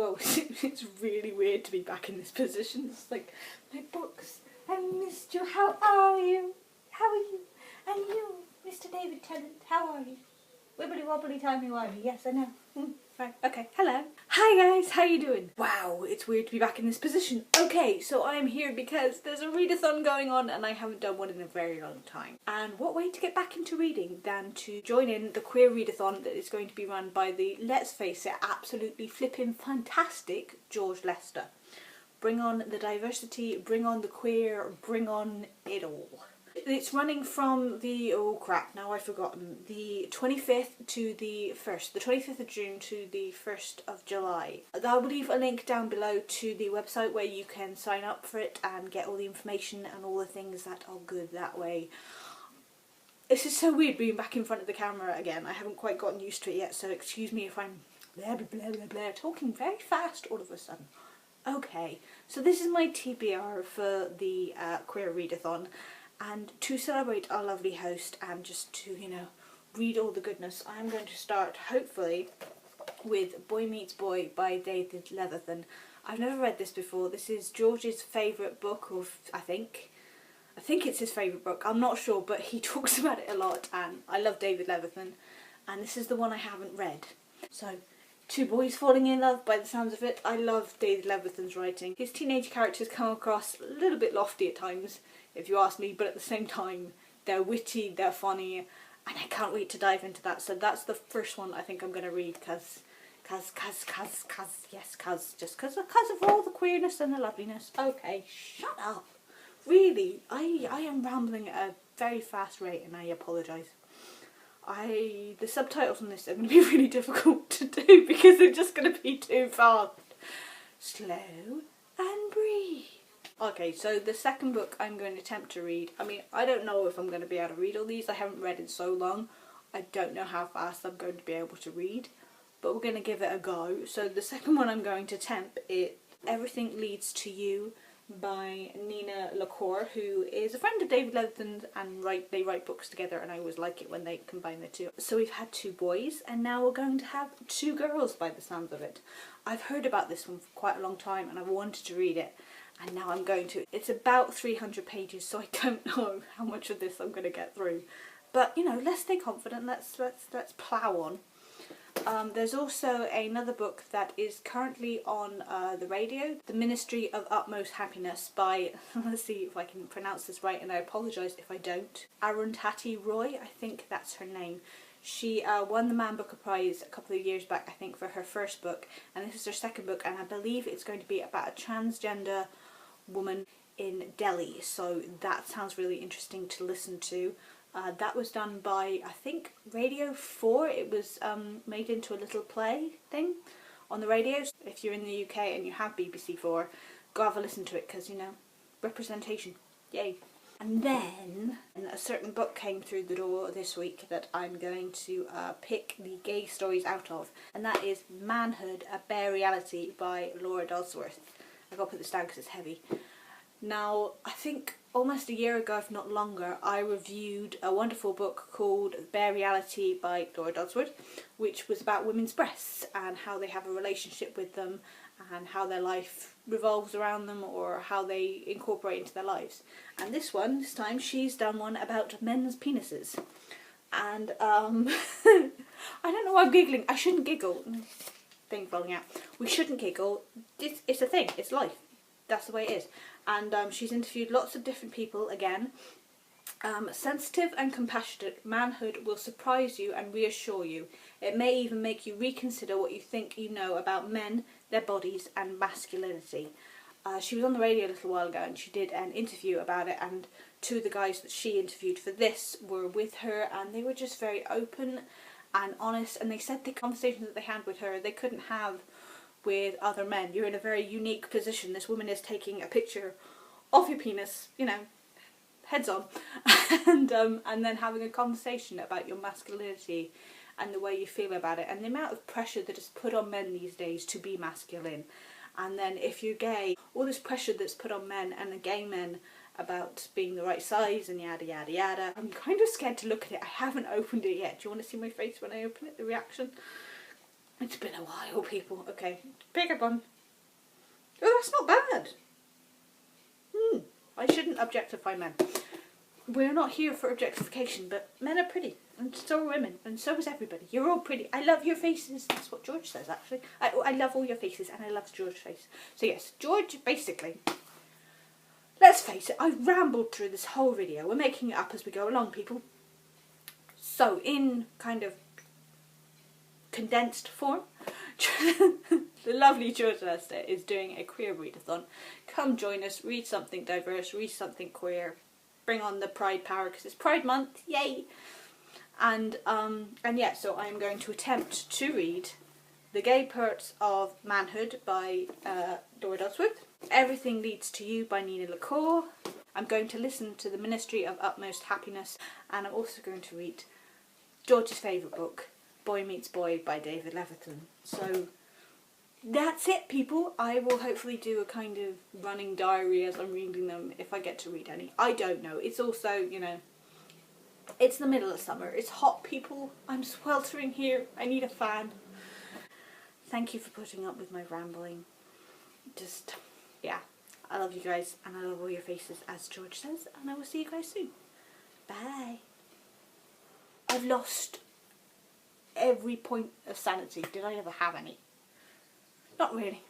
whoa, it's really weird to be back in this position. It's like, my books, I missed you, how are you? How are you? And you, Mr. David Tennant, how are you? Wibbly wobbly timey wimey, yes I know. Right, okay, hello. Hi guys, how you doing? Wow, it's weird to be back in this position. Okay, so I'm here because there's a readathon going on and I haven't done one in a very long time. And what way to get back into reading than to join in the queer readathon that is going to be run by the, let's face it, absolutely flipping fantastic George Lester. Bring on the diversity, bring on the queer, bring on it all. It's running from the, oh crap, now I've forgotten, the 25th to the 1st, the 25th of June to the 1st of July. I'll leave a link down below to the website where you can sign up for it and get all the information and all the things that are good that way. This is so weird being back in front of the camera again. I haven't quite gotten used to it yet, so excuse me if I'm blah blah blah blah blah, talking very fast all of a sudden. Okay, so this is my TBR for the queer readathon. And to celebrate our lovely host and just to, you know, read all the goodness, I'm going to start, hopefully, with Boy Meets Boy by David Leatherton. I've never read this before. This is George's favourite book, or I think it's his favourite book. I'm not sure, but he talks about it a lot, and I love David Leatherton. And this is the one I haven't read. So, two boys falling in love by the sounds of it. I love David Leatherton's writing. His teenage characters come across a little bit lofty at times, if you ask me, but at the same time they're witty, they're funny, and I can't wait to dive into that. So that's the first one I think I'm going to read just because of all the queerness and the loveliness. Okay, shut up. Really, I am rambling at a very fast rate and I apologise. The subtitles on this are going to be really difficult to do because they're just going to be too fast. Slow and breathe. Okay, so the second book I'm going to attempt to read, I mean, I don't know if I'm going to be able to read all these. I haven't read in so long. I don't know how fast I'm going to be able to read, but we're going to give it a go. So the second one I'm going to attempt is Everything Leads to You by Nina LaCour, who is a friend of David Leatherton's, and they write books together, and I always like it when they combine the two. So we've had two boys, and now we're going to have two girls by the sounds of it. I've heard about this one for quite a long time, and I've wanted to read it. And now I'm going to. It's about 300 pages, so I don't know how much of this I'm going to get through. But, you know, let's stay confident. Let's plough on. There's also another book that is currently on the radio, The Ministry of Utmost Happiness by, let's see if I can pronounce this right, and I apologise if I don't, Arundhati Roy, I think that's her name. She won the Man Booker Prize a couple of years back, I think, for her first book, and this is her second book, and I believe it's going to be about a transgender woman in Delhi, so that sounds really interesting to listen to. That was done by, I think, Radio 4. It was made into a little play thing on the radio. If you're in the UK and you have BBC 4, go have a listen to it because, you know, representation, yay. And then a certain book came through the door this week that I'm going to pick the gay stories out of, and that is Manhood, A Bare Reality by Laura Dodsworth. I've got to put this down because it's heavy. Now, I think almost a year ago, if not longer, I reviewed a wonderful book called Bare Reality by Laura Dodsworth, which was about women's breasts and how they have a relationship with them and how their life revolves around them or how they incorporate into their lives. And this time, she's done one about men's penises. And, I don't know why I'm giggling. I shouldn't giggle. Thing falling out. We shouldn't giggle. It's a thing. It's life. That's the way it is. And she's interviewed lots of different people again. Sensitive and compassionate manhood will surprise you and reassure you. It may even make you reconsider what you think you know about men, their bodies and masculinity. She was on the radio a little while ago and she did an interview about it, and two of the guys that she interviewed for this were with her, and they were just very open and honest, and they said the conversations that they had with her they couldn't have with other men. You're in a very unique position. This woman is taking a picture of your penis, you know, heads on, and then having a conversation about your masculinity and the way you feel about it, and the amount of pressure that is put on men these days to be masculine. And then if you're gay, all this pressure that's put on men and the gay men about being the right size and yada yada yada. I'm kind of scared to look at it. I haven't opened it yet. Do you want to see my face when I open it? The reaction? It's been a while, people. Okay, pick up on. Oh, that's not bad. I shouldn't objectify men. We're not here for objectification, but men are pretty, and so are women, and so is everybody. You're all pretty. I love your faces. That's what George says, actually. I love all your faces, and I love George's face. So yes, George, basically, let's face it, I've rambled through this whole video. We're making it up as we go along, people. So, in kind of condensed form, the lovely George Lester is doing a queer readathon. Come join us, read something diverse, read something queer, bring on the pride power because it's Pride Month, yay! And yeah, so I am going to attempt to read The Gay Perks of Manhood by Dora Dodsworth, Everything Leads to You by Nina LaCour. I'm going to listen to The Ministry of Utmost Happiness, and I'm also going to read George's favourite book, Boy Meets Boy by David Leviathan. So that's it, people. I will hopefully do a kind of running diary as I'm reading them, if I get to read any. I don't know. It's also, you know, it's the middle of summer. It's hot, people. I'm sweltering here. I need a fan. Thank you for putting up with my rambling. Just, yeah. I love you guys, and I love all your faces, as George says, and I will see you guys soon. Bye. I've lost every point of sanity. Did I ever have any? Not really.